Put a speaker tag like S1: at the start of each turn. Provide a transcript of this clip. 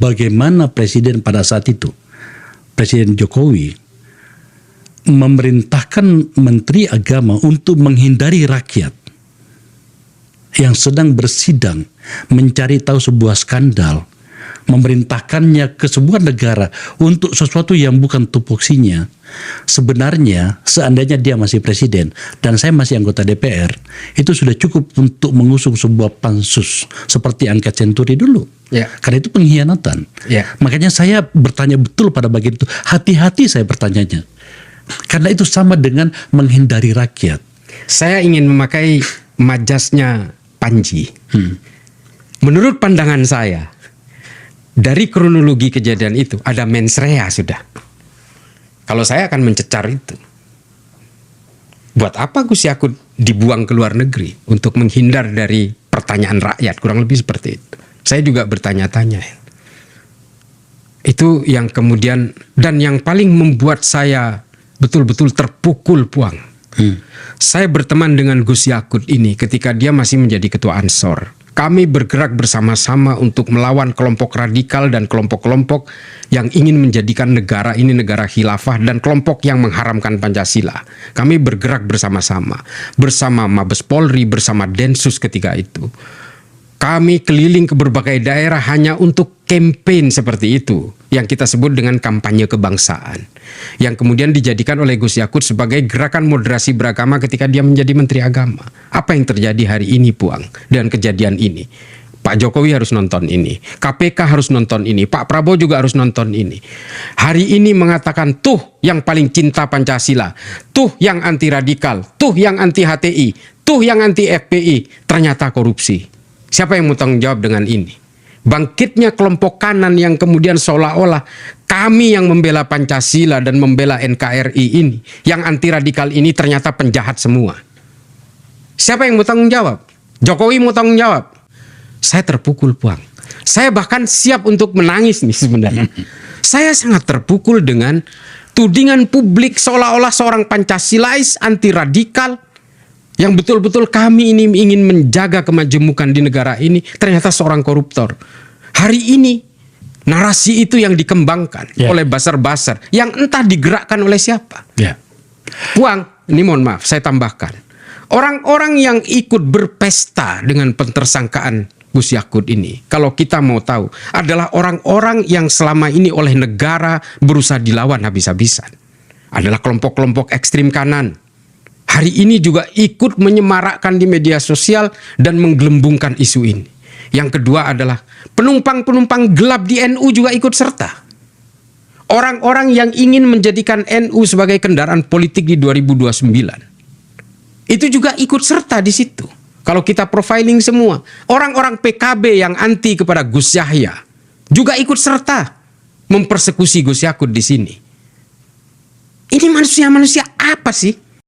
S1: bagaimana presiden pada saat itu, Presiden Jokowi, memerintahkan Menteri Agama untuk menghindari rakyat yang sedang bersidang mencari tahu sebuah skandal, memerintahkannya ke sebuah negara untuk sesuatu yang bukan tupoksinya. Sebenarnya seandainya dia masih presiden dan saya masih anggota DPR, itu sudah cukup untuk mengusung sebuah pansus seperti angket Senturi dulu. Karena itu pengkhianatan. Makanya saya bertanya betul pada bagian itu, hati-hati saya bertanyanya, karena itu sama dengan menghindari rakyat.
S2: Saya ingin memakai majasnya Panji. Menurut pandangan saya, dari kronologi kejadian itu ada mens rea sudah. Kalau saya akan mencecar itu. Buat apa Gus Yakut dibuang ke luar negeri untuk menghindar dari pertanyaan rakyat, kurang lebih seperti itu. Saya juga bertanya-tanya. Itu yang kemudian, dan yang paling membuat saya betul-betul terpukul, Puang. Saya berteman dengan Gus Yakut ini ketika dia masih menjadi ketua Ansor. Kami bergerak bersama-sama untuk melawan kelompok radikal dan kelompok-kelompok yang ingin menjadikan negara ini negara khilafah dan kelompok yang mengharamkan Pancasila. Kami bergerak bersama-sama, bersama Mabes Polri, bersama Densus ketika itu. Kami keliling ke berbagai daerah hanya untuk campaign seperti itu, yang kita sebut dengan kampanye kebangsaan, yang kemudian dijadikan oleh Gus Yakut sebagai gerakan moderasi beragama ketika dia menjadi Menteri Agama. Apa yang terjadi hari ini, Puang, dan kejadian ini? Pak Jokowi harus nonton ini, KPK harus nonton ini, Pak Prabowo juga harus nonton ini. Hari ini mengatakan tuh yang paling cinta Pancasila, tuh yang anti radikal, tuh yang anti HTI, tuh yang anti FPI, ternyata korupsi. Siapa yang mau tanggung jawab dengan ini? Bangkitnya kelompok kanan yang kemudian seolah-olah kami yang membela Pancasila dan membela NKRI ini, yang anti radikal ini ternyata penjahat semua. Siapa yang mau tanggung jawab? Jokowi mau tanggung jawab? Saya terpukul, Puang. Saya bahkan siap untuk menangis nih sebenarnya. Saya sangat terpukul dengan tudingan publik seolah-olah seorang Pancasilais anti radikal yang betul-betul kami ini ingin menjaga kemajemukan di negara ini, ternyata seorang koruptor. Hari ini narasi itu yang dikembangkan oleh basar-basar yang entah digerakkan oleh siapa. Puang, ini mohon maaf saya tambahkan, orang-orang yang ikut berpesta dengan pentersangkaan Gus Yakut ini, kalau kita mau tahu, adalah orang-orang yang selama ini oleh negara berusaha dilawan habis-habisan. Adalah kelompok-kelompok ekstrim kanan. Hari ini juga ikut menyemarakkan di media sosial dan menggelembungkan isu ini. Yang kedua adalah penumpang-penumpang gelap di NU juga ikut serta. Orang-orang yang ingin menjadikan NU sebagai kendaraan politik di 2029. Itu juga ikut serta di situ. Kalau kita profiling semua, orang-orang PKB yang anti kepada Gus Yahya juga ikut serta mempersekusi Gus Yakut di sini. Ini manusia-manusia apa sih?